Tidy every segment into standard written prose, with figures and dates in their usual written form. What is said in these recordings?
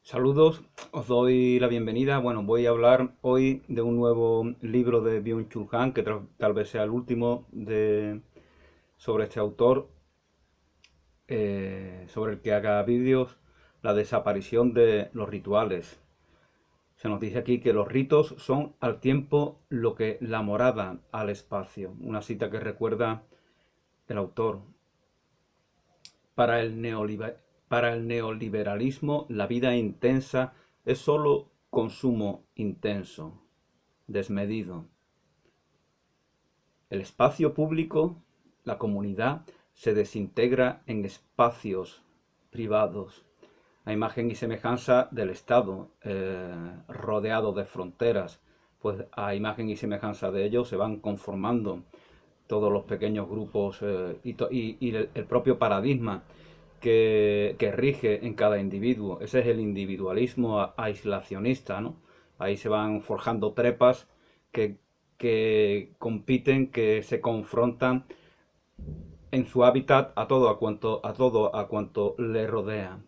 Saludos, os doy la bienvenida. Bueno, voy a hablar hoy de un nuevo libro de Byung-Chul Han, que tal vez sea el último sobre este autor, sobre el que haga vídeos, la desaparición de los rituales. Se nos dice aquí que los ritos son al tiempo lo que la morada al espacio. Una cita que recuerda el autor. Para para el neoliberalismo, la vida intensa es solo consumo intenso, desmedido. El espacio público, la comunidad, se desintegra en espacios privados, a imagen y semejanza del Estado, rodeado de fronteras, pues a imagen y semejanza de ellos se van conformando todos los pequeños grupos y el propio paradigma que rige en cada individuo. Ese es el individualismo aislacionista, ¿no? Ahí se van forjando trepas que, que compiten, que se confrontan en su hábitat a todo a cuanto le rodea.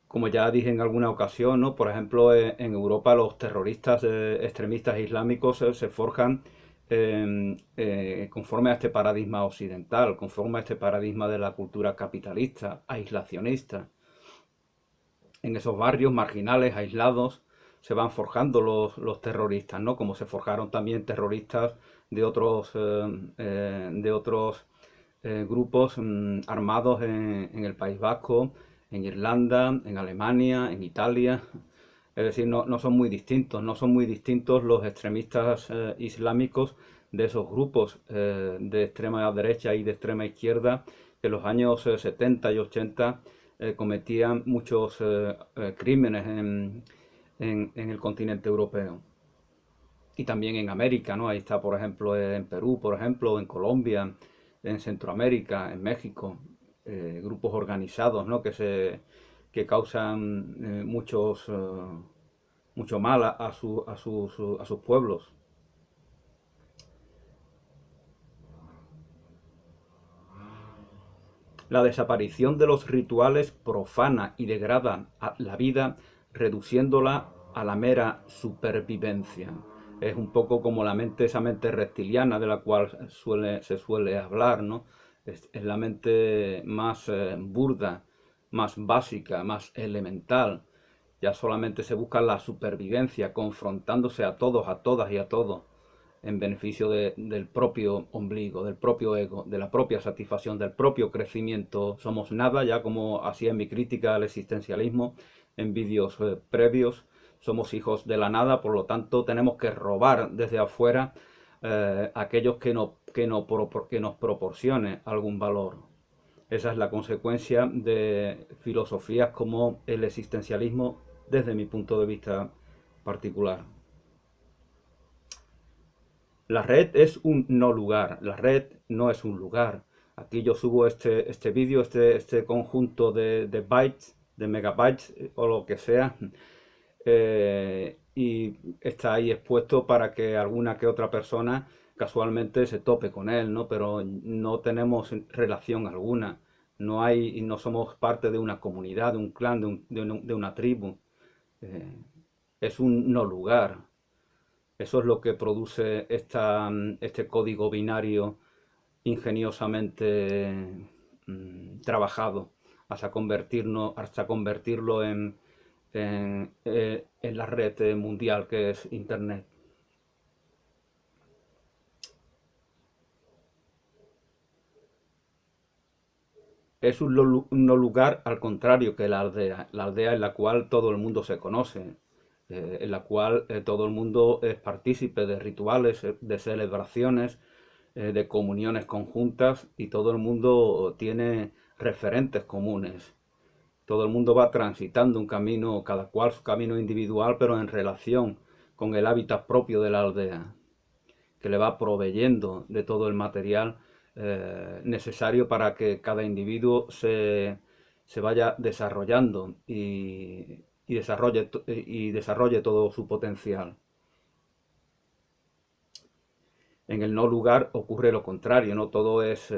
Como ya dije en alguna ocasión, ¿no? Por ejemplo, en Europa los terroristas extremistas islámicos se forjan conforme a este paradigma occidental, conforme a este paradigma de la cultura capitalista, aislacionista. En esos barrios marginales, aislados, se van forjando los terroristas, ¿no? Como se forjaron también terroristas de otros grupos armados en el País Vasco, en Irlanda, en Alemania, en Italia. Es decir, no son muy distintos, no son muy distintos los extremistas islámicos de esos grupos de extrema derecha y de extrema izquierda que en los años 70 y 80 cometían muchos crímenes en el continente europeo. Y también en América, ¿no? Ahí está, por ejemplo, en Perú, por ejemplo, en Colombia, en Centroamérica, en México, grupos organizados, ¿no? Que causan mucho mal a sus pueblos. La desaparición de los rituales profana y degrada a la vida, reduciéndola a la mera supervivencia. Es un poco como esa mente reptiliana de la cual se suele hablar, ¿no? Es la mente más burda, más básica, más elemental. Ya solamente se busca la supervivencia, confrontándose a todos, a todas y a todos en beneficio del propio ombligo, del propio ego, de la propia satisfacción, del propio crecimiento. Somos nada, ya como hacía en mi crítica al existencialismo en vídeos previos, somos hijos de la nada, por lo tanto tenemos que robar desde afuera aquellos que nos proporcione algún valor. Esa es la consecuencia de filosofías como el existencialismo desde mi punto de vista particular. La red es un no lugar, la red no es un lugar. Aquí yo subo este vídeo, este conjunto de bytes, de megabytes o lo que sea, y está ahí expuesto para que alguna que otra persona casualmente se tope con él, ¿no? Pero no tenemos relación alguna, no somos parte de una comunidad, de un clan, de una tribu. Eh, es un no lugar. Eso es lo que produce este código binario ingeniosamente trabajado hasta convertirlo en la red mundial que es Internet. Es un no lugar al contrario que la aldea en la cual todo el mundo se conoce, en la cual todo el mundo es partícipe de rituales, de celebraciones, de comuniones conjuntas y todo el mundo tiene referentes comunes. Todo el mundo va transitando un camino, cada cual su camino individual, pero en relación con el hábitat propio de la aldea, que le va proveyendo de todo el material necesario para que cada individuo se vaya desarrollando y desarrolle todo su potencial. En el no lugar ocurre lo contrario, no todo es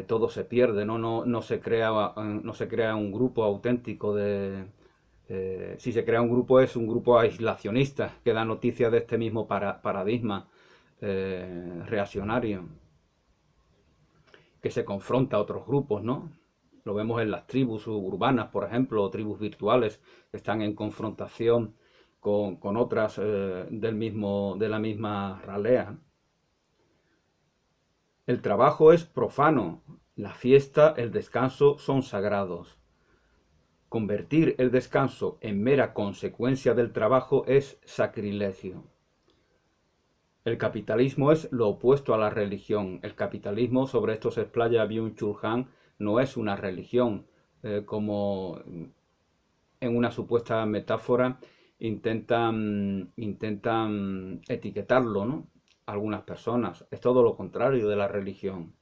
todo se pierde, ¿no? No se crea un grupo auténtico si se crea un grupo es un grupo aislacionista que da noticias de este mismo paradigma reaccionario, que se confronta a otros grupos, ¿no? Lo vemos en las tribus urbanas, por ejemplo, o tribus virtuales que están en confrontación con otras de la misma ralea. El trabajo es profano, la fiesta, el descanso son sagrados. Convertir el descanso en mera consecuencia del trabajo es sacrilegio. El capitalismo es lo opuesto a la religión. El capitalismo, sobre esto se explaya Byung-Chul Han, no es una religión, como en una supuesta metáfora intentan etiquetarlo, ¿no? Algunas personas. Es todo lo contrario de la religión.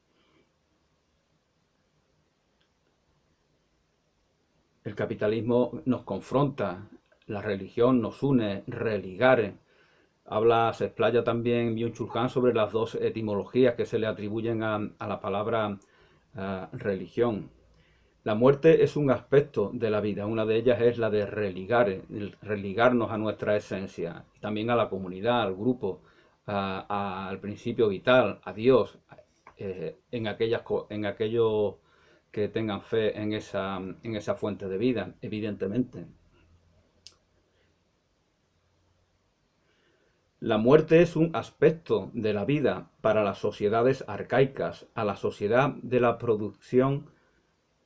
El capitalismo nos confronta, la religión nos une, religare. Se explaya también Byung-Chul Han sobre las dos etimologías que se le atribuyen a la palabra religión. La muerte es un aspecto de la vida, una de ellas es la de religarnos a nuestra esencia, también a la comunidad, al grupo, al principio vital, a Dios, en aquellos que tengan fe en esa fuente de vida, evidentemente. La muerte es un aspecto de la vida para las sociedades arcaicas. A la sociedad de la producción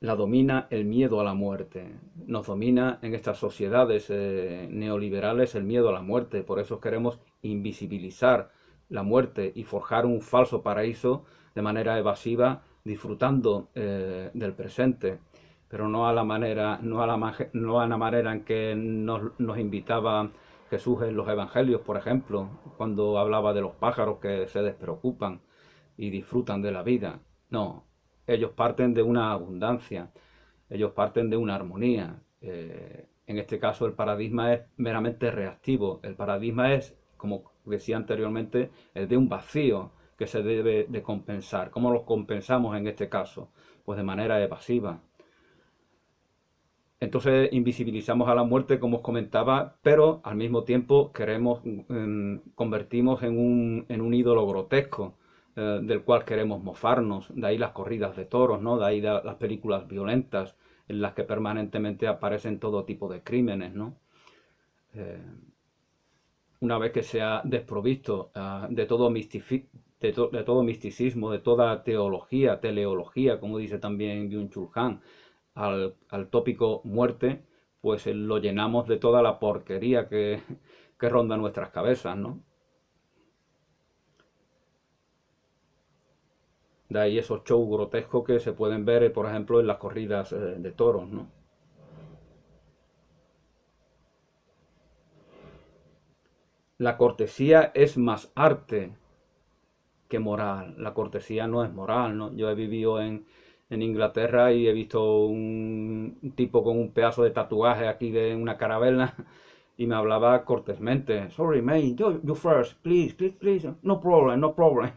la domina el miedo a la muerte. Nos domina en estas sociedades neoliberales el miedo a la muerte. Por eso queremos invisibilizar la muerte y forjar un falso paraíso de manera evasiva, disfrutando del presente, pero no a la manera, no a la manera en que nos invitaba Jesús en los evangelios, por ejemplo, cuando hablaba de los pájaros que se despreocupan y disfrutan de la vida. No, ellos parten de una abundancia, ellos parten de una armonía. En este caso el paradigma es meramente reactivo. El paradigma es, como decía anteriormente, el de un vacío que se debe de compensar. ¿Cómo lo compensamos en este caso? Pues de manera evasiva. Entonces invisibilizamos a la muerte, como os comentaba, pero al mismo tiempo convertimos en un ídolo grotesco del cual queremos mofarnos. De ahí las corridas de toros, ¿no? De ahí las películas violentas en las que permanentemente aparecen todo tipo de crímenes, ¿no? Eh, una vez que se ha desprovisto de todo misticismo, de toda teología, teleología, como dice también Byung-Chul Han, al tópico muerte, pues lo llenamos de toda la porquería que ronda nuestras cabezas, ¿no? De ahí esos shows grotescos que se pueden ver, por ejemplo, en las corridas de toros, ¿no? La cortesía es más arte que moral. La cortesía no es moral, ¿no? Yo he vivido en Inglaterra y he visto un tipo con un pedazo de tatuaje aquí de una carabela y me hablaba cortésmente. Sorry, mate, you first, please, please, please. No problem, no problem.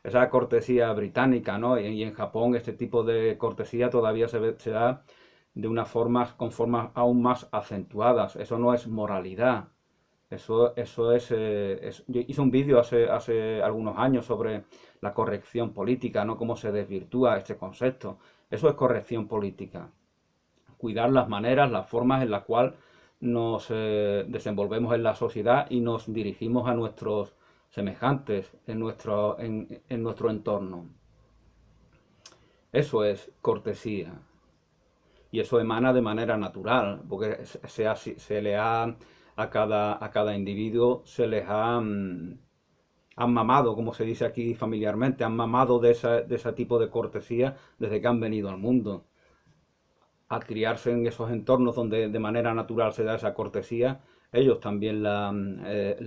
Esa cortesía británica, ¿no? Y en Japón este tipo de cortesía todavía se da con formas aún más acentuadas. Eso no es moralidad. Eso yo hice un vídeo hace algunos años sobre la corrección política, ¿no? Cómo se desvirtúa este concepto. Eso es corrección política. Cuidar las maneras, las formas en las cuales nos desenvolvemos en la sociedad y nos dirigimos a nuestros semejantes en nuestro entorno. Eso es cortesía. Y eso emana de manera natural, porque se le ha a cada individuo se les han mamado, como se dice aquí familiarmente, han mamado de ese tipo de cortesía desde que han venido al mundo. Al criarse en esos entornos donde de manera natural se da esa cortesía, ellos también la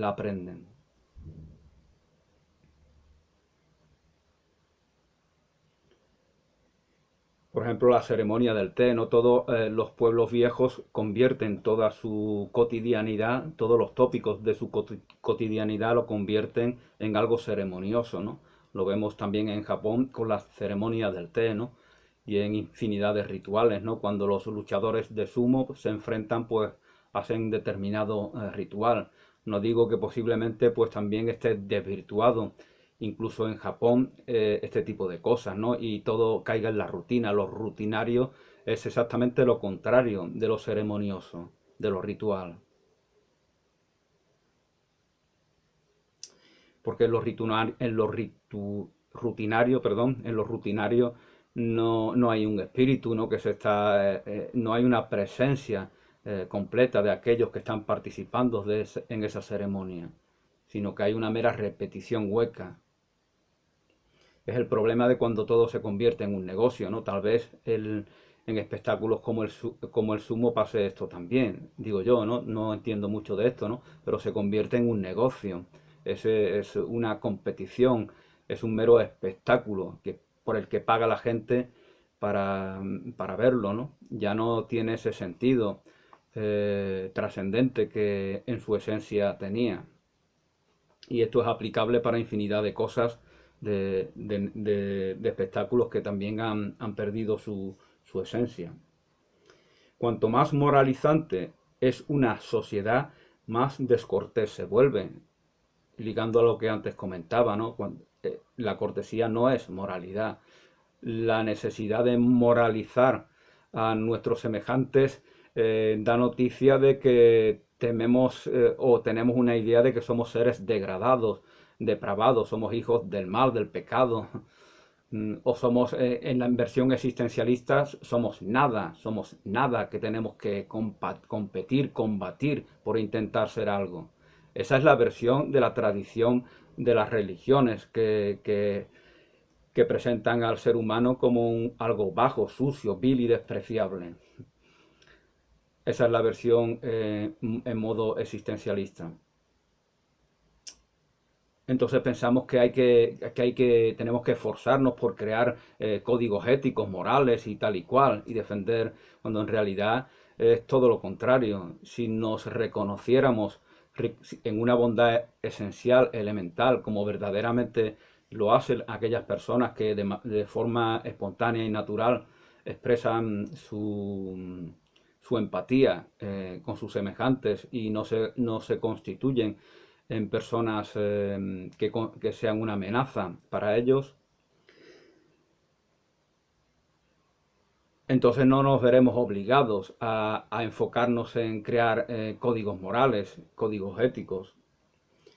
aprenden. Por ejemplo, la ceremonia del té, no todos los pueblos viejos convierten toda su cotidianidad, todos los tópicos de su cotidianidad lo convierten en algo ceremonioso, ¿no? Lo vemos también en Japón con las ceremonias del té, ¿no? Y en infinidad de rituales, ¿no? Cuando los luchadores de sumo se enfrentan, pues hacen determinado ritual. No digo que posiblemente pues también esté desvirtuado, incluso en Japón, este tipo de cosas, ¿no? Y todo caiga en la rutina. Lo rutinario es exactamente lo contrario de lo ceremonioso, de lo ritual. Porque en lo rutinario no hay un espíritu, ¿no? No hay una presencia completa de aquellos que están participando en esa ceremonia, sino que hay una mera repetición hueca. Es el problema de cuando todo se convierte en un negocio, ¿no? Tal vez en espectáculos como el sumo pase esto también, digo yo, ¿no? No entiendo mucho de esto, ¿no? Pero se convierte en un negocio, es una competición, es un mero espectáculo por el que paga la gente para verlo, ¿no? Ya no tiene ese sentido trascendente que en su esencia tenía. Y esto es aplicable para infinidad de cosas, de espectáculos que también han perdido su esencia. Cuanto más moralizante es una sociedad, más descortés se vuelve, ligando a lo que antes comentaba, ¿no? La cortesía no es moralidad. La necesidad de moralizar a nuestros semejantes da noticia de que tememos o tenemos una idea de que somos seres degradados, depravados, somos hijos del mal, del pecado, o somos en la inversión existencialista somos nada que tenemos que competir, combatir por intentar ser algo. Esa es la versión de la tradición de las religiones que presentan al ser humano como algo bajo, sucio, vil y despreciable. Esa es la versión en modo existencialista. Entonces pensamos tenemos que esforzarnos por crear códigos éticos, morales y tal y cual, y defender, cuando en realidad es todo lo contrario. Si nos reconociéramos en una bondad esencial, elemental, como verdaderamente lo hacen aquellas personas que de forma espontánea y natural expresan su empatía con sus semejantes y no se constituyen en personas que sean una amenaza para ellos, entonces no nos veremos obligados a enfocarnos en crear códigos morales, códigos éticos.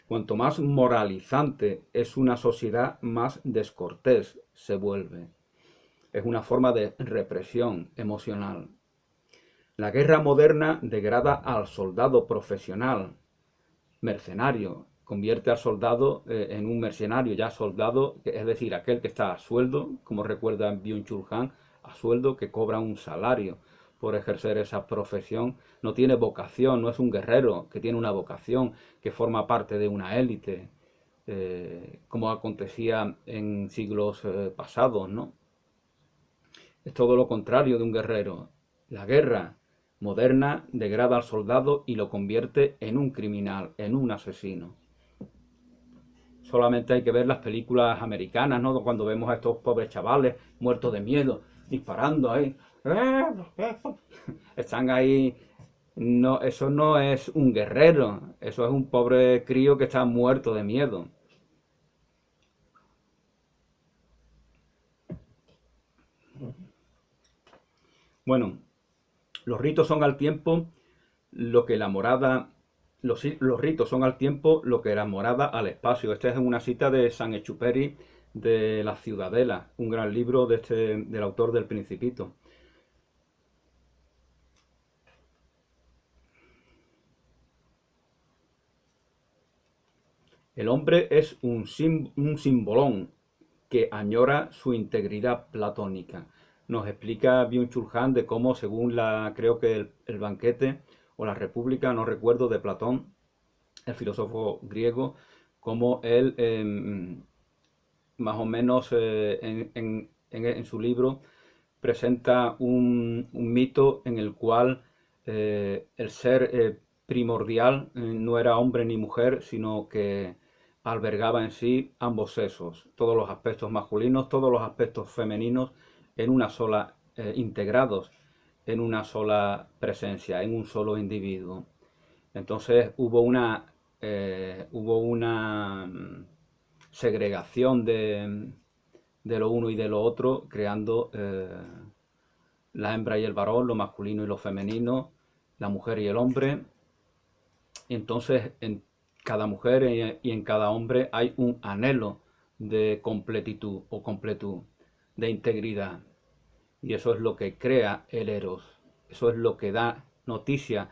Cuanto más moralizante es una sociedad, más descortés se vuelve. Es una forma de represión emocional. La guerra moderna degrada al soldado profesional, mercenario, convierte al soldado en un mercenario, ya soldado, es decir, aquel que está a sueldo, como recuerda Byung-Chul Han, a sueldo, que cobra un salario por ejercer esa profesión, no tiene vocación, no es un guerrero que tiene una vocación, que forma parte de una élite, como acontecía en siglos pasados, ¿no? Es todo lo contrario de un guerrero. La guerra moderna degrada al soldado y lo convierte en un criminal, en un asesino. Solamente hay que ver las películas americanas, ¿no? Cuando vemos a estos pobres chavales muertos de miedo, disparando ahí. Están ahí. No, eso no es un guerrero, eso es un pobre crío que está muerto de miedo. Bueno, los ritos son al tiempo lo que la morada, los ritos son al tiempo lo que la morada al espacio. Esta es una cita de Saint-Exupéry de La Ciudadela, un gran libro del autor del Principito. El hombre es un simbolón que añora su integridad platónica. Nos explica Byung-Chul Han de cómo, según creo que el banquete o la República, no recuerdo, de Platón, el filósofo griego, cómo él, más o menos en su libro, presenta un mito en el cual el ser primordial no era hombre ni mujer, sino que albergaba en sí ambos sexos, todos los aspectos masculinos, todos los aspectos femeninos en una sola, integrados en una sola presencia, en un solo individuo. Entonces hubo una segregación de lo uno y de lo otro, creando la hembra y el varón, lo masculino y lo femenino, la mujer y el hombre. Entonces en cada mujer y en cada hombre hay un anhelo de completitud o completud, de integridad. Y eso es lo que crea el Eros. Eso es lo que da noticia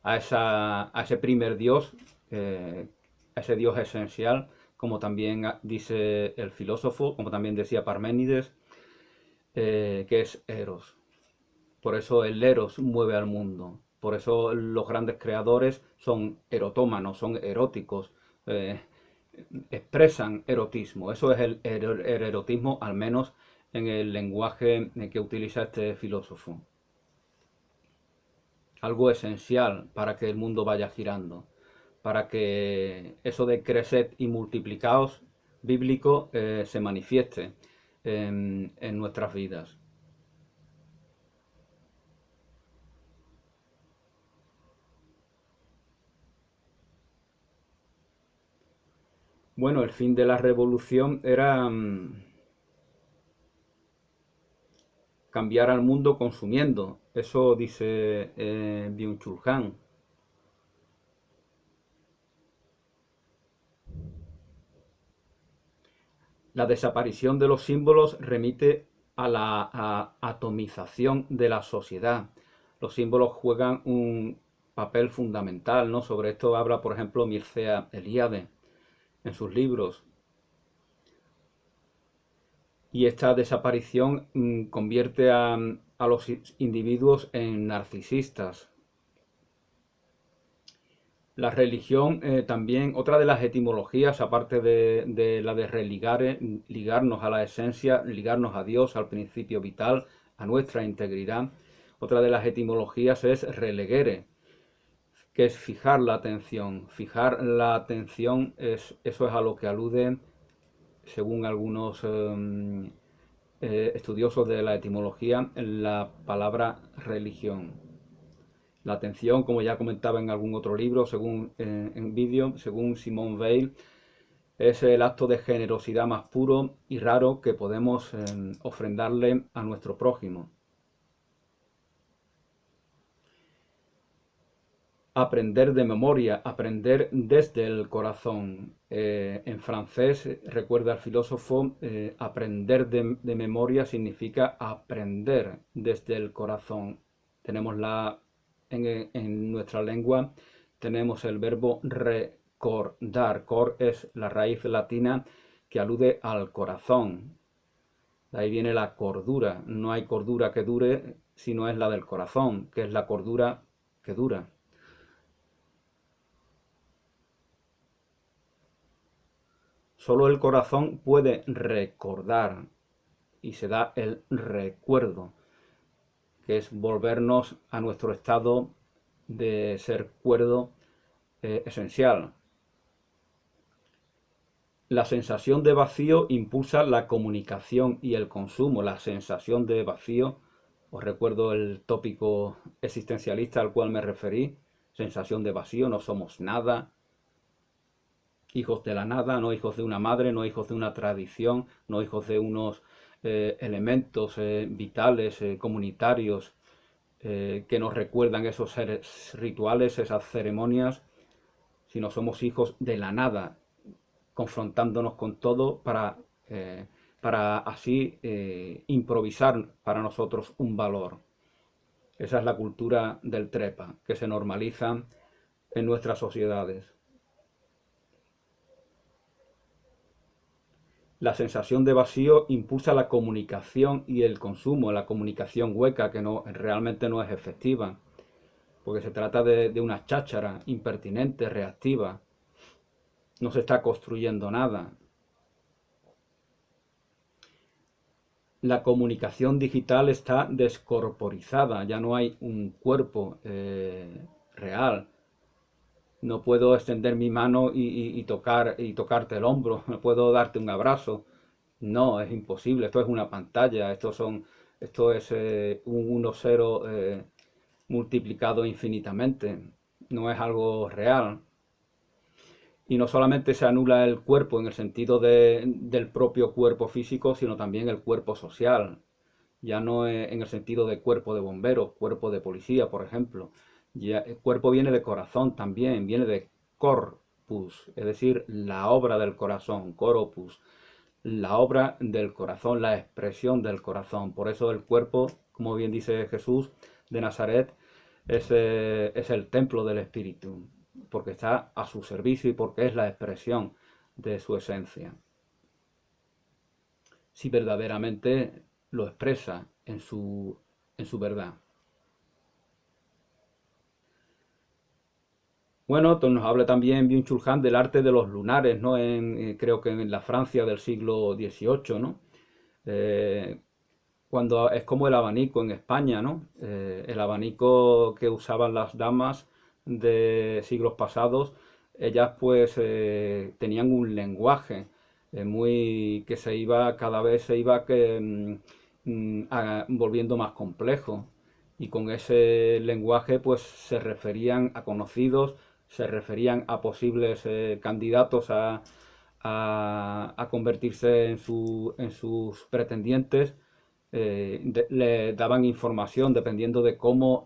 a ese primer Dios, a ese Dios esencial, como también dice el filósofo, como también decía Parménides, que es Eros. Por eso el Eros mueve al mundo. Por eso los grandes creadores son erotómanos, son eróticos, eh, expresan erotismo. Eso es el erotismo, al menos en el lenguaje que utiliza este filósofo. Algo esencial para que el mundo vaya girando, para que eso de creced y multiplicaos bíblico se manifieste en nuestras vidas. Bueno, el fin de la revolución era cambiar al mundo consumiendo. Eso dice Byung-Chul Han. La desaparición de los símbolos remite a la atomización de la sociedad. Los símbolos juegan un papel fundamental, ¿no? Sobre esto habla, por ejemplo, Mircea Eliade en sus libros. Y esta desaparición convierte a los individuos en narcisistas. La religión también, otra de las etimologías, aparte de la de ligarnos a la esencia, ligarnos a Dios, al principio vital, a nuestra integridad, otra de las etimologías es relegere, que es fijar la atención. Fijar la atención, eso es a lo que alude, según algunos estudiosos de la etimología, la palabra religión. La atención, como ya comentaba en algún otro libro, según en vídeo, según Simone Weil, es el acto de generosidad más puro y raro que podemos ofrendarle a nuestro prójimo. Aprender de memoria, aprender desde el corazón. En francés, recuerda el filósofo, aprender de memoria significa aprender desde el corazón. Tenemos en nuestra lengua tenemos el verbo recordar. Cor es la raíz latina que alude al corazón. De ahí viene la cordura. No hay cordura que dure si no es la del corazón, que es la cordura que dura. Solo el corazón puede recordar y se da el recuerdo, que es volvernos a nuestro estado de ser cuerdo esencial. La sensación de vacío impulsa la comunicación y el consumo. La sensación de vacío, os recuerdo el tópico existencialista al cual me referí, sensación de vacío, no somos nada, hijos de la nada, no hijos de una madre, no hijos de una tradición, no hijos de unos elementos vitales, comunitarios, que nos recuerdan esos rituales, esas ceremonias, sino somos hijos de la nada, confrontándonos con todo para así improvisar para nosotros un valor. Esa es la cultura del trepa, que se normaliza en nuestras sociedades. La sensación de vacío impulsa la comunicación y el consumo, la comunicación hueca que realmente no es efectiva, porque se trata de una cháchara impertinente, reactiva. No se está construyendo nada. La comunicación digital está descorporizada, ya no hay un cuerpo real, No puedo extender mi mano y tocarte el hombro, no puedo darte un abrazo. No, es imposible. Esto es una pantalla. Esto es un 1-0 multiplicado infinitamente. No es algo real. Y no solamente se anula el cuerpo en el sentido del propio cuerpo físico, sino también el cuerpo social. Ya no es en el sentido de cuerpo de bomberos, cuerpo de policía, por ejemplo. Ya, el cuerpo viene de corazón también, viene de corpus, es decir, la obra del corazón, coropus, la obra del corazón, la expresión del corazón. Por eso el cuerpo, como bien dice Jesús de Nazaret, es el templo del Espíritu, porque está a su servicio y porque es la expresión de su esencia. Si verdaderamente lo expresa en su verdad. Bueno, entonces nos habla también Byung-Chul Han del arte de los lunares, ¿no? Creo que en la Francia del siglo XVIII, ¿no? Eh, cuando es como el abanico en España, ¿no? El abanico que usaban las damas de siglos pasados, ellas pues tenían un lenguaje muy que se iba, cada vez se iba volviendo más complejo. Y con ese lenguaje pues se referían a conocidos, se referían a posibles candidatos a convertirse en sus pretendientes, le daban información dependiendo de cómo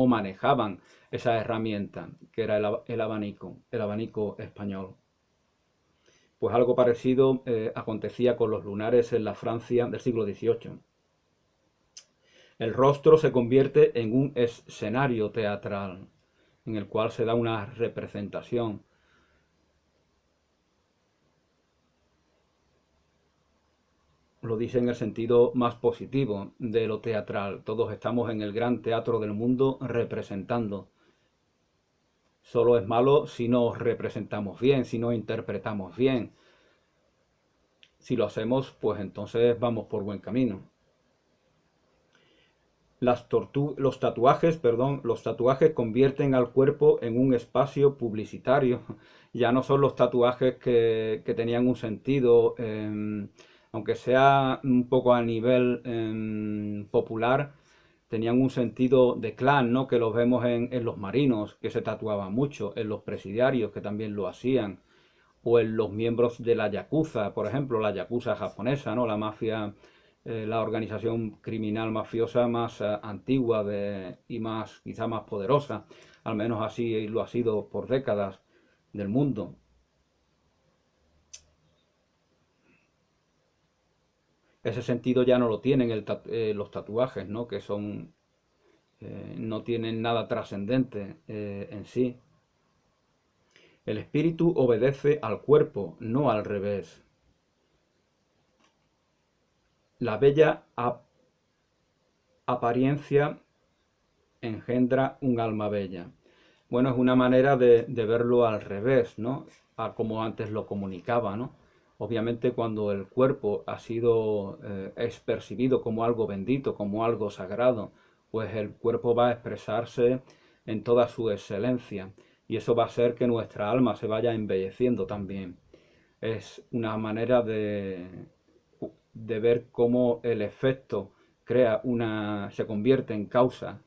manejaban esa herramienta, que era el abanico español. Pues algo parecido acontecía con los lunares en la Francia del siglo XVIII. El rostro se convierte en un escenario teatral, en el cual se da una representación. Lo dice en el sentido más positivo de lo teatral. Todos estamos en el gran teatro del mundo representando. Solo es malo si no representamos bien, si no interpretamos bien. Si lo hacemos, pues entonces vamos por buen camino. Los tatuajes convierten al cuerpo en un espacio publicitario. Ya no son los tatuajes que tenían un sentido, aunque sea un poco a nivel popular, tenían un sentido de clan, ¿no? Que los vemos en los marinos, que se tatuaban mucho, en los presidiarios, que también lo hacían, o en los miembros de la Yakuza, por ejemplo, la Yakuza japonesa, ¿no? La mafia, la organización criminal mafiosa más antigua y más, quizá más poderosa, al menos así lo ha sido por décadas del mundo. Ese sentido ya no lo tienen los tatuajes, ¿no? Que son, no tienen nada trascendente en sí. El espíritu obedece al cuerpo, no al revés. La bella apariencia engendra un alma bella. Bueno, es una manera de verlo al revés, ¿no? A como antes lo comunicaba, ¿no? Obviamente cuando el cuerpo ha sido, es percibido como algo bendito, como algo sagrado, pues el cuerpo va a expresarse en toda su excelencia y eso va a hacer que nuestra alma se vaya embelleciendo también. Es una manera de ver cómo el efecto se convierte en causa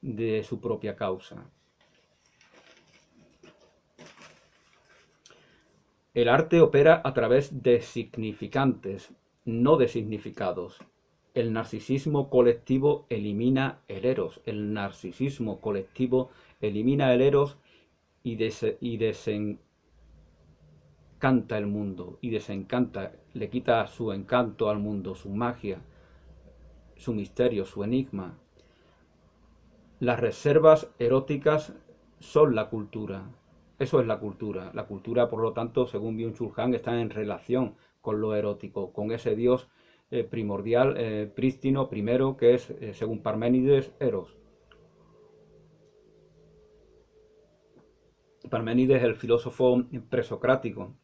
de su propia causa. El arte opera a través de significantes, no de significados. El narcisismo colectivo elimina el eros. El narcisismo colectivo elimina el eros y desencanta el mundo. Y desencanta, le quita su encanto al mundo, su magia, su misterio, su enigma. Las reservas eróticas son la cultura. Eso es la cultura. La cultura, por lo tanto, según Byung-Chul Han, está en relación con lo erótico, con ese Dios primordial, prístino, primero, que es, según Parménides, Eros. Parménides, el filósofo presocrático.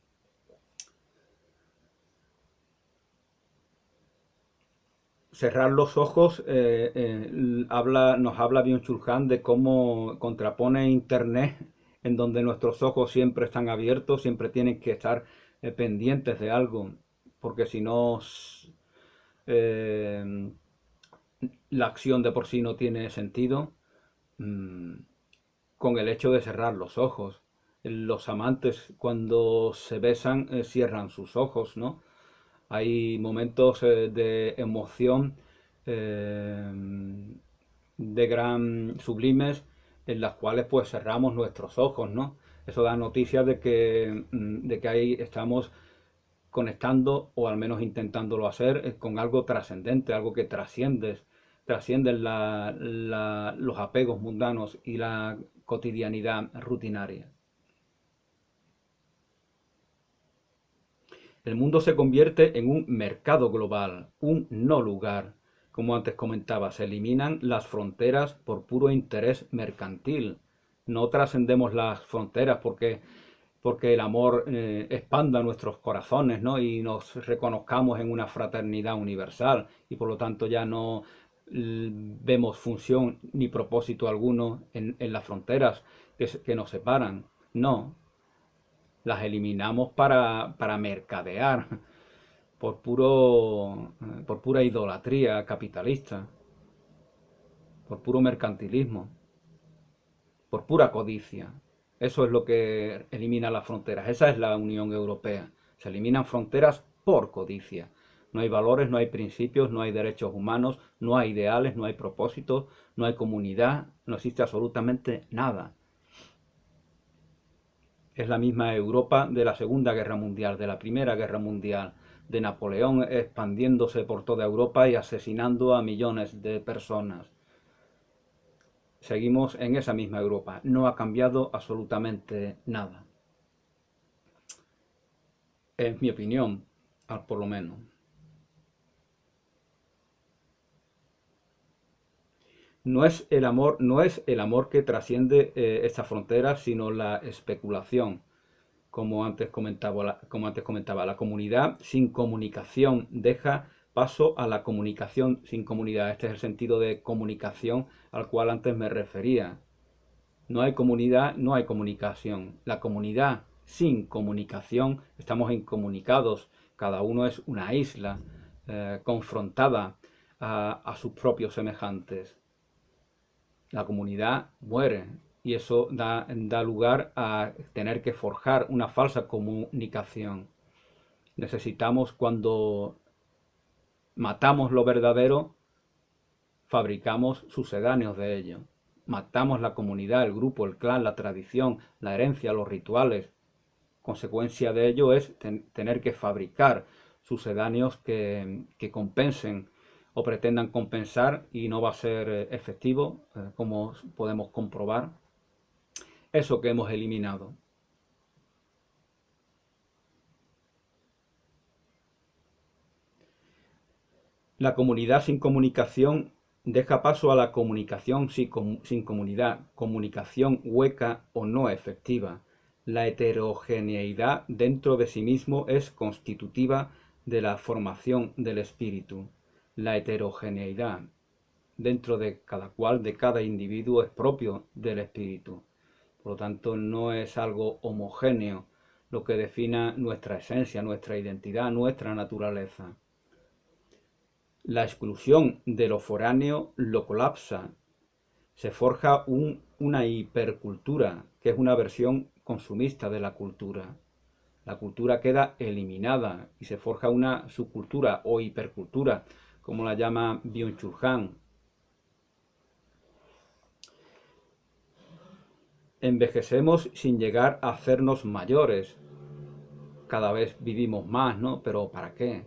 Cerrar los ojos, nos habla Byung-Chul Han de cómo contrapone Internet en donde nuestros ojos siempre están abiertos, siempre tienen que estar pendientes de algo, porque si no, eh, la acción de por sí no tiene sentido. mm, con el hecho de cerrar los ojos. Los amantes cuando se besan cierran sus ojos, ¿no? Hay momentos de emoción, eh, de gran sublimes, en las cuales pues cerramos nuestros ojos, ¿no? Eso da noticias de que ahí estamos conectando, o al menos intentándolo hacer, con algo trascendente, algo que trascienden los apegos mundanos y la cotidianidad rutinaria. El mundo se convierte en un mercado global, un no lugar. Como antes comentaba, se eliminan las fronteras por puro interés mercantil. No trascendemos las fronteras porque el amor expanda nuestros corazones, ¿no? Y nos reconozcamos en una fraternidad universal y por lo tanto ya no vemos función ni propósito alguno en las fronteras que nos separan. No, las eliminamos para mercadear por pura idolatría capitalista, por puro mercantilismo, por pura codicia. Eso es lo que elimina las fronteras. Esa es la Unión Europea. Se eliminan fronteras por codicia. No hay valores, no hay principios, no hay derechos humanos, no hay ideales, no hay propósitos, no hay comunidad, no existe absolutamente nada. Es la misma Europa de la Segunda Guerra Mundial, de la Primera Guerra Mundial, de Napoleón expandiéndose por toda Europa y asesinando a millones de personas. Seguimos en esa misma Europa. No ha cambiado absolutamente nada. Es mi opinión, por lo menos. No es el amor que trasciende esta frontera, sino la especulación. Como antes comentaba, la comunidad sin comunicación deja paso a la comunicación sin comunidad. Este es el sentido de comunicación al cual antes me refería. No hay comunidad, no hay comunicación. La comunidad sin comunicación, estamos incomunicados. Cada uno es una isla confrontada a sus propios semejantes. La comunidad muere y eso da lugar a tener que forjar una falsa comunicación. Necesitamos, cuando matamos lo verdadero, fabricamos sucedáneos de ello. Matamos la comunidad, el grupo, el clan, la tradición, la herencia, los rituales. Consecuencia de ello es tener que fabricar sucedáneos que compensen o pretendan compensar, y no va a ser efectivo, como podemos comprobar, eso que hemos eliminado. La comunidad sin comunicación deja paso a la comunicación sin comunidad, comunicación hueca o no efectiva. La heterogeneidad dentro de sí mismo es constitutiva de la formación del espíritu. La heterogeneidad dentro de cada cual, de cada individuo, es propio del espíritu. Por lo tanto, no es algo homogéneo lo que defina nuestra esencia, nuestra identidad, nuestra naturaleza. La exclusión de lo foráneo lo colapsa. Se forja una hipercultura, que es una versión consumista de la cultura. La cultura queda eliminada y se forja una subcultura o hipercultura, como la llama Byung-Chul Han. Envejecemos sin llegar a hacernos mayores. Cada vez vivimos más, ¿no? Pero ¿para qué?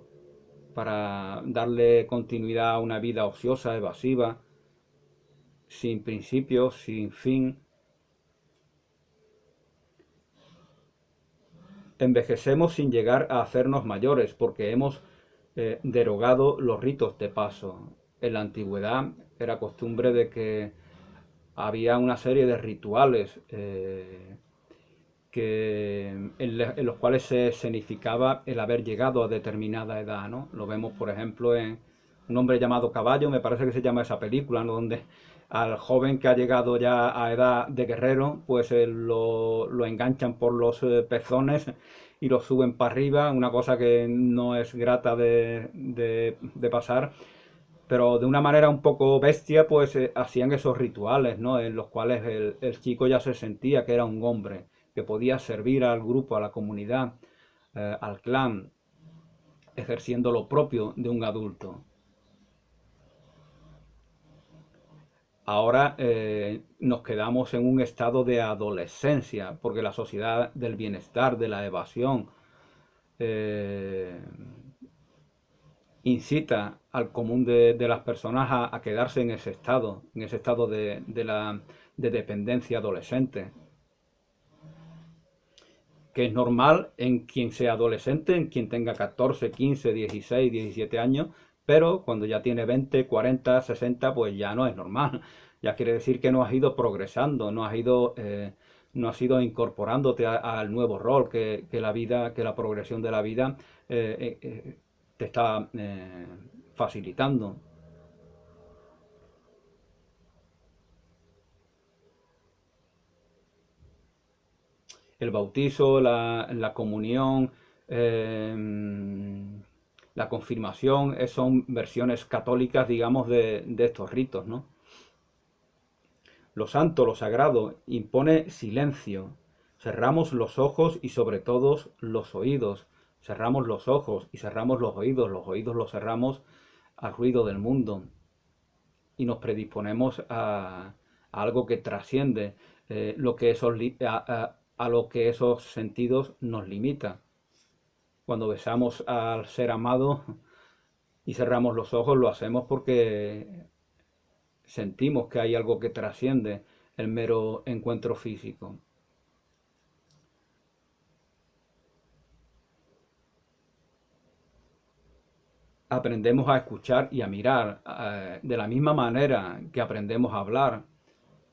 Para darle continuidad a una vida ociosa, evasiva, sin principios, sin fin. Envejecemos sin llegar a hacernos mayores porque hemos derogado los ritos de paso. En la antigüedad era costumbre de que había una serie de rituales en los cuales se escenificaba el haber llegado a determinada edad, ¿no? Lo vemos, por ejemplo, Un hombre llamado Caballo, me parece que se llama esa película, ¿no? Donde al joven que ha llegado ya a edad de guerrero, pues lo enganchan por los pezones y lo suben para arriba, una cosa que no es grata de pasar, pero de una manera un poco bestia, pues hacían esos rituales, ¿no? En los cuales el chico ya se sentía que era un hombre, que podía servir al grupo, a la comunidad, al clan, ejerciendo lo propio de un adulto. Ahora nos quedamos en un estado de adolescencia, porque la sociedad del bienestar, de la evasión, eh, incita al común de las personas a quedarse en ese estado de dependencia adolescente, que es normal en quien sea adolescente, en quien tenga 14, 15, 16, 17 años, pero cuando ya tiene 20, 40, 60, pues ya no es normal. Ya quiere decir que no has ido progresando, no has ido incorporándote al nuevo rol que la vida, que la progresión de la vida te está facilitando. El bautizo, la comunión, eh, la confirmación, son versiones católicas, digamos, de estos ritos, ¿no? Lo santo, lo sagrado, impone silencio. Cerramos los ojos y sobre todo los oídos. Cerramos los ojos y cerramos los oídos los cerramos al ruido del mundo y nos predisponemos a algo que trasciende lo que a lo que esos sentidos nos limita. Cuando besamos al ser amado y cerramos los ojos, lo hacemos porque sentimos que hay algo que trasciende el mero encuentro físico. Aprendemos a escuchar y a mirar de la misma manera que aprendemos a hablar,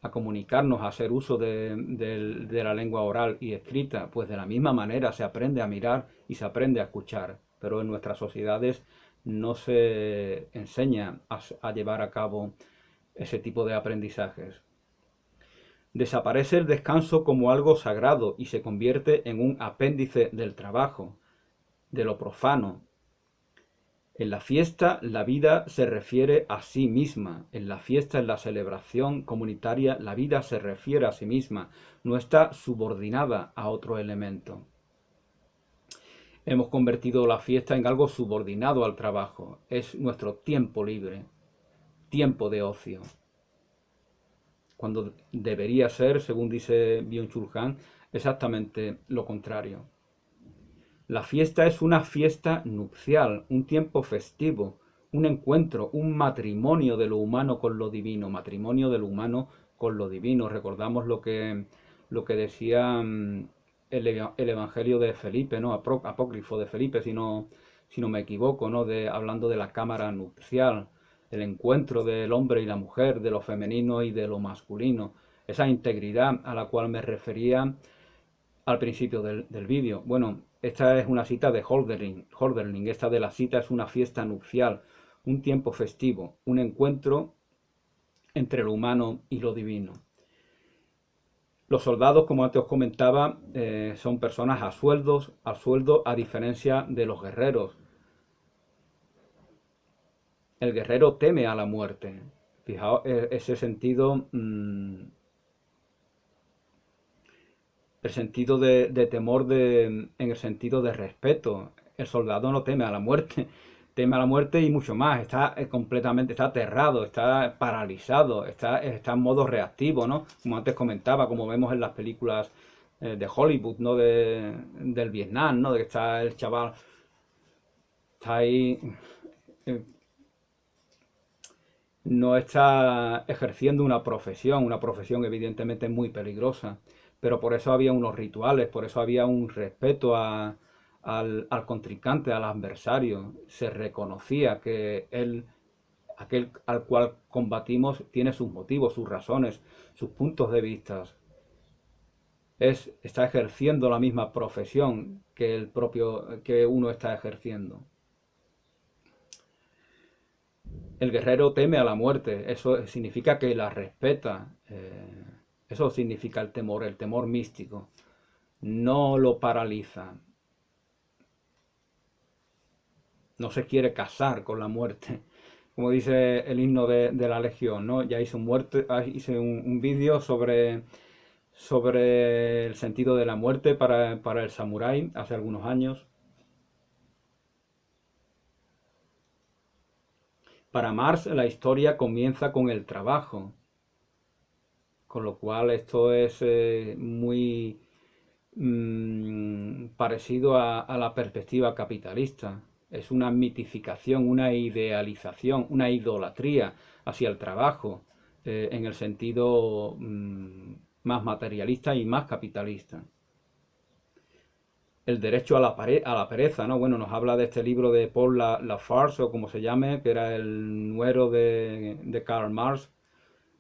a comunicarnos, a hacer uso de la lengua oral y escrita, pues de la misma manera se aprende a mirar y se aprende a escuchar. Pero en nuestras sociedades no se enseña a llevar a cabo ese tipo de aprendizajes. Desaparece el descanso como algo sagrado y se convierte en un apéndice del trabajo, de lo profano. En la fiesta la vida se refiere a sí misma. En la fiesta, en la celebración comunitaria, la vida se refiere a sí misma. No está subordinada a otro elemento. Hemos convertido la fiesta en algo subordinado al trabajo. Es nuestro tiempo libre, tiempo de ocio. Cuando debería ser, según dice Byung-Chul Han, exactamente lo contrario. La fiesta es una fiesta nupcial, un tiempo festivo, un encuentro, un matrimonio de lo humano con lo divino, matrimonio de lo humano con lo divino. Recordamos lo que decía el Evangelio de Felipe, ¿no? Apócrifo de Felipe, si no me equivoco, ¿no? Hablando de la cámara nupcial, el encuentro del hombre y la mujer, de lo femenino y de lo masculino, esa integridad a la cual me refería al principio del vídeo. Bueno, esta es una cita de Hölderlin. Esta de la cita es una fiesta nupcial, un tiempo festivo, un encuentro entre lo humano y lo divino. Los soldados, como antes os comentaba, son personas a sueldo, a diferencia de los guerreros. El guerrero teme a la muerte. Fijaos ese sentido, el sentido de temor en el sentido de respeto. El soldado no teme a la muerte, teme a la muerte y mucho más. Está completamente, está aterrado, está paralizado, está en modo reactivo, ¿no? Como antes comentaba, como vemos en las películas de Hollywood, ¿no? Del Vietnam, ¿no? De que está el chaval, está ahí, eh, no está ejerciendo una profesión evidentemente muy peligrosa, pero por eso había unos rituales, por eso había un respeto al contrincante, al adversario. Se reconocía que aquel al cual combatimos, tiene sus motivos, sus razones, sus puntos de vista. Está ejerciendo la misma profesión que uno está ejerciendo. El guerrero teme a la muerte, eso significa que la respeta. Eso significa el temor místico. No lo paraliza. No se quiere casar con la muerte. Como dice el himno de la Legión, ¿no? Ya hice un vídeo sobre el sentido de la muerte para el samurái hace algunos años. Para Marx la historia comienza con el trabajo, con lo cual esto es muy parecido a la perspectiva capitalista. Es una mitificación, una idealización, una idolatría hacia el trabajo, en el sentido más materialista y más capitalista. El derecho a la pereza, ¿no? Bueno, nos habla de este libro de Paul Lafarge, o como se llame, que era el nuero de Karl Marx,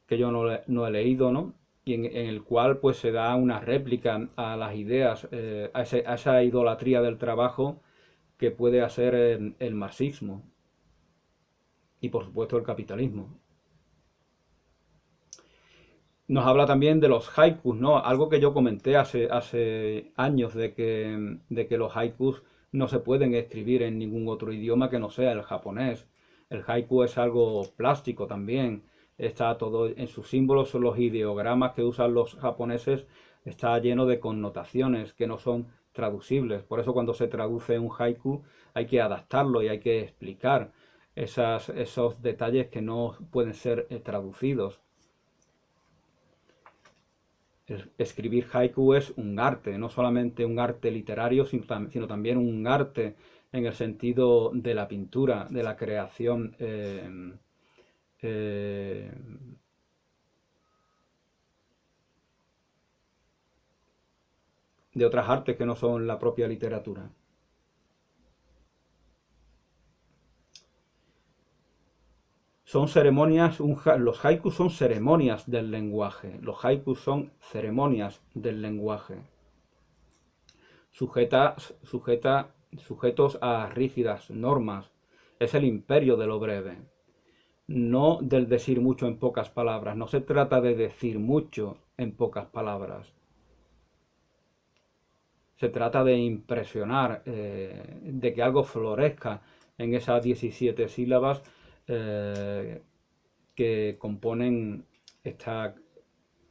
que yo no he leído, ¿no? Y en el cual pues se da una réplica a las ideas, a esa idolatría del trabajo que puede hacer el marxismo y por supuesto el capitalismo. Nos habla también de los haikus, ¿no? Algo que yo comenté hace años de que los haikus no se pueden escribir en ningún otro idioma que no sea el japonés. El haiku es algo plástico también. Está todo en sus símbolos, son los ideogramas que usan los japoneses, está lleno de connotaciones que no son traducibles. Por eso cuando se traduce un haiku hay que adaptarlo y hay que explicar esos detalles que no pueden ser traducidos. Escribir haiku es un arte, no solamente un arte literario, sino también un arte en el sentido de la pintura, de la creación eh, de otras artes que no son la propia literatura. Son ceremonias, los haikus son ceremonias del lenguaje, los haikus son ceremonias del lenguaje, sujetos a rígidas normas. Es el imperio de lo breve, no del decir mucho en pocas palabras. No se trata de decir mucho en pocas palabras. Se trata de impresionar, de que algo florezca en esas 17 sílabas que componen esta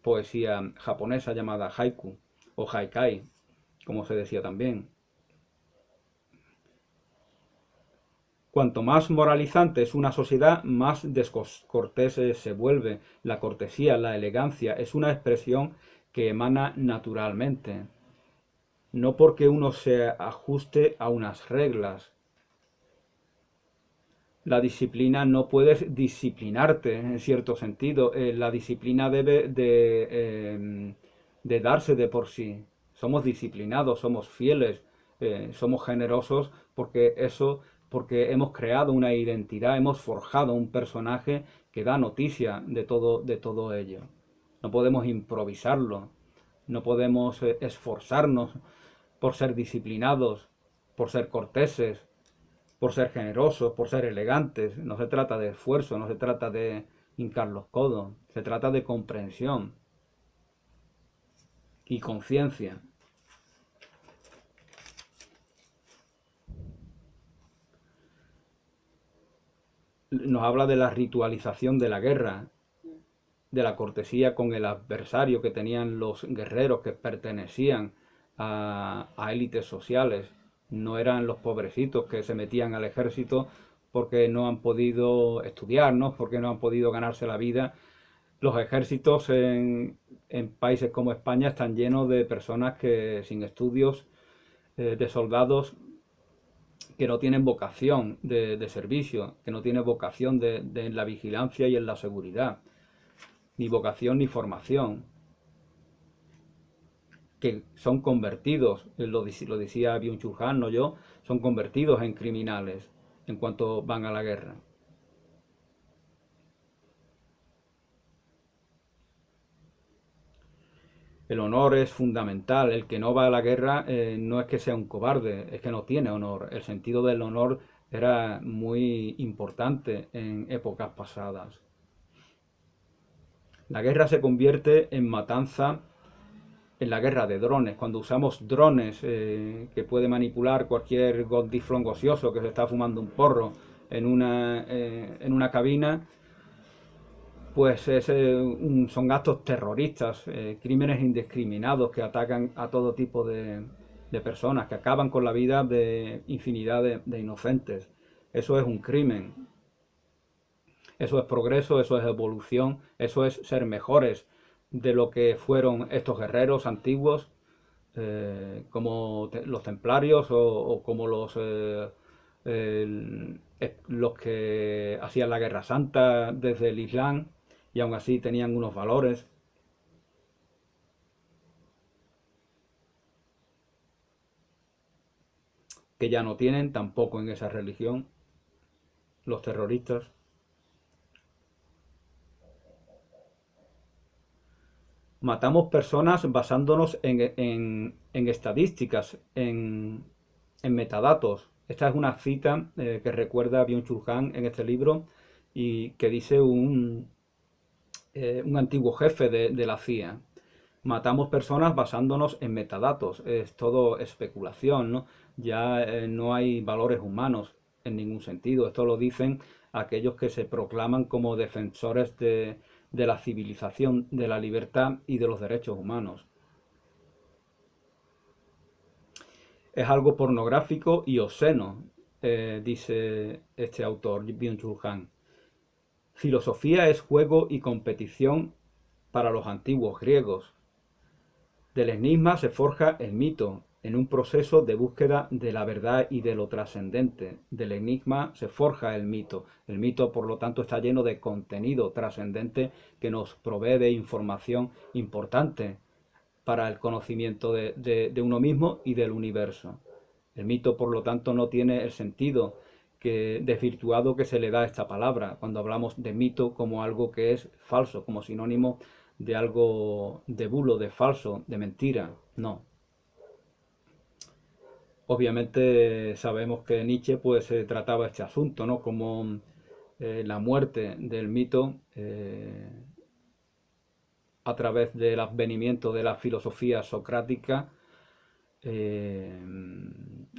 poesía japonesa llamada haiku o haikai, como se decía también. Cuanto más moralizante es una sociedad, más descortés se vuelve. La cortesía, la elegancia, es una expresión que emana naturalmente, no porque uno se ajuste a unas reglas. La disciplina, no puedes disciplinarte en cierto sentido. La disciplina debe de darse de por sí. Somos disciplinados, somos fieles, somos generosos porque hemos creado una identidad, hemos forjado un personaje que da noticia de todo ello. No podemos improvisarlo, no podemos esforzarnos por ser disciplinados, por ser corteses, por ser generosos, por ser elegantes. No se trata de esfuerzo, no se trata de hincar los codos, se trata de comprensión y conciencia. Nos habla de la ritualización de la guerra, de la cortesía con el adversario que tenían los guerreros que pertenecían a élites sociales. No eran los pobrecitos que se metían al ejército porque no han podido estudiar, ¿no? Porque no han podido ganarse la vida. Los ejércitos en países como España están llenos de personas que sin estudios, de soldados que no tienen vocación de servicio, que no tienen vocación de la vigilancia y en la seguridad, ni vocación ni formación, que son convertidos, lo decía Byung-Chul Han, no yo, son convertidos en criminales en cuanto van a la guerra. El honor es fundamental. El que no va a la guerra no es que sea un cobarde, es que no tiene honor. El sentido del honor era muy importante en épocas pasadas. La guerra se convierte en matanza en la guerra de drones, cuando usamos drones que puede manipular cualquier godiflón ocioso que se está fumando un porro en una cabina, pues son actos terroristas, crímenes indiscriminados que atacan a todo tipo de personas, que acaban con la vida de infinidad de inocentes. Eso es un crimen, eso es progreso, eso es evolución, eso es ser mejores de lo que fueron estos guerreros antiguos, como los templarios o como los que hacían la guerra santa desde el Islam y aún así tenían unos valores que ya no tienen tampoco en esa religión los terroristas. Matamos personas basándonos en estadísticas, en metadatos. Esta es una cita que recuerda a Byung-Chul Han en este libro y que dice un antiguo jefe de la CIA. Matamos personas basándonos en metadatos. Es todo especulación, ¿no? Ya no hay valores humanos en ningún sentido. Esto lo dicen aquellos que se proclaman como defensores de la civilización, de la libertad y de los derechos humanos. Es algo pornográfico y obsceno, dice este autor, Byung-Chul Han. Filosofía es juego y competición para los antiguos griegos. Del enigma se forja el mito, en un proceso de búsqueda de la verdad y de lo trascendente. Del enigma se forja el mito. El mito, por lo tanto, está lleno de contenido trascendente que nos provee de información importante para el conocimiento de uno mismo y del universo. El mito, por lo tanto, no tiene el sentido desvirtuado que se le da a esta palabra cuando hablamos de mito como algo que es falso, como sinónimo de algo de bulo, de falso, de mentira. No. Obviamente sabemos que Nietzsche pues trataba este asunto, ¿no? Como la muerte del mito a través del advenimiento de la filosofía socrática eh,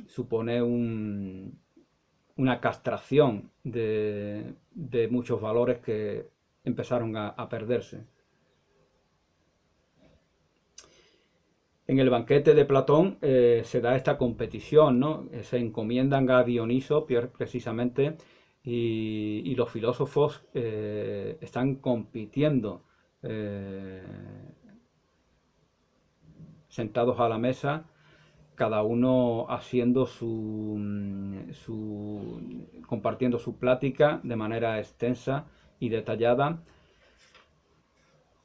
supone una castración de muchos valores que empezaron a perderse. En el banquete de Platón se da esta competición, ¿no? Se encomiendan a Dioniso precisamente y los filósofos están compitiendo eh, sentados a la mesa, cada uno haciendo compartiendo su plática de manera extensa y detallada,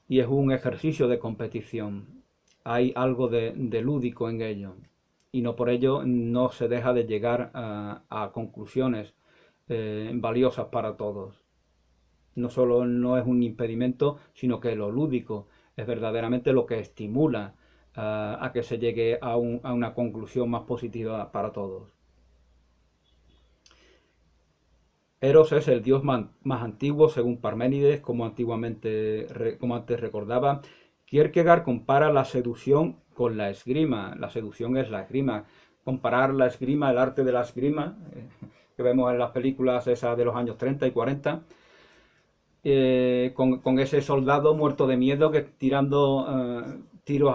y es un ejercicio de competición. Hay algo de lúdico en ello, y no por ello no se deja de llegar a conclusiones valiosas para todos. No solo no es un impedimento, sino que lo lúdico es verdaderamente lo que estimula a que se llegue a una conclusión más positiva para todos. Eros es el dios más antiguo según Parménides, como antes recordaba. Kierkegaard compara la seducción con la esgrima. La seducción es la esgrima. Comparar la esgrima, el arte de la esgrima, que vemos en las películas esas de los años 30 y 40, con ese soldado muerto de miedo que tirando tiros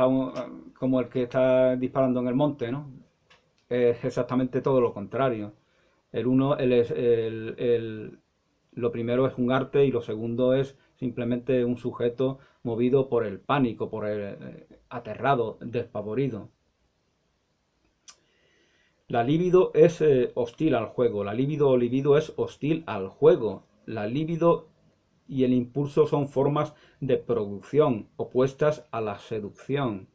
como el que está disparando en el monte, ¿no? Es exactamente todo lo contrario. El uno, lo primero es un arte y lo segundo es simplemente un sujeto movido por el pánico, por el aterrado, despavorido. La libido es hostil al juego. La libido o libido es hostil al juego. La libido y el impulso son formas de producción opuestas a la seducción.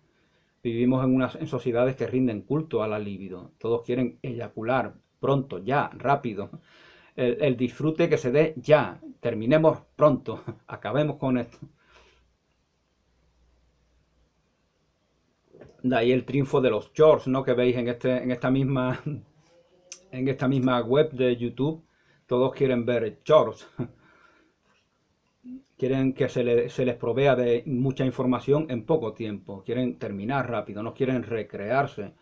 Vivimos en sociedades que rinden culto a la libido. Todos quieren eyacular pronto, ya, rápido. El disfrute que se dé ya. Terminemos pronto. Acabemos con esto. De ahí el triunfo de los shorts, ¿no? Que veis en esta misma en esta misma web de YouTube, todos quieren ver shorts. Quieren que se les provea de mucha información en poco tiempo. Quieren terminar rápido, no quieren recrearse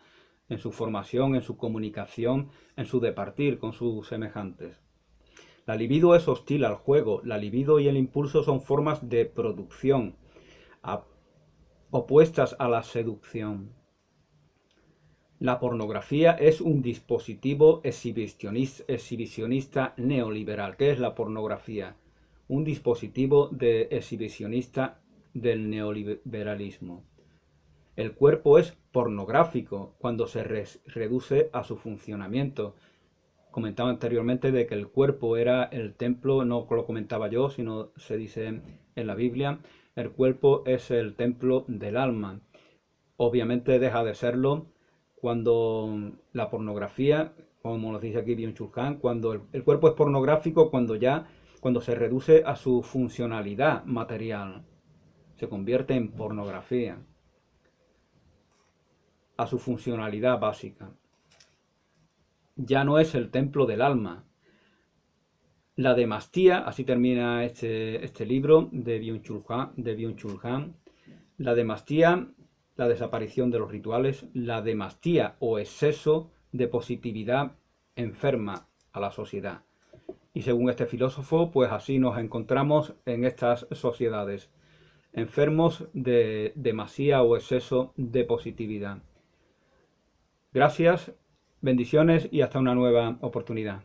en su formación, en su comunicación, en su departir con sus semejantes. La libido es hostil al juego. La libido y el impulso son formas de producción opuestas a la seducción. La pornografía es un dispositivo exhibicionista neoliberal. ¿Qué es la pornografía? Un dispositivo exhibicionista del neoliberalismo. El cuerpo es pornográfico cuando se reduce a su funcionamiento. Comentaba anteriormente de que el cuerpo era el templo, no lo comentaba yo, sino se dice en la Biblia, el cuerpo es el templo del alma. Obviamente deja de serlo cuando la pornografía, como nos dice aquí Byung-Chul Han, cuando el cuerpo es pornográfico, cuando se reduce a su funcionalidad material, se convierte en pornografía, a su funcionalidad básica. Ya no es el templo del alma. La demastía, así termina este libro de Byung-Chul Han, la demastía, la desaparición de los rituales, la demastía o exceso de positividad enferma a la sociedad. Y según este filósofo, pues así nos encontramos en estas sociedades, enfermos de demasía o exceso de positividad. Gracias, bendiciones y hasta una nueva oportunidad.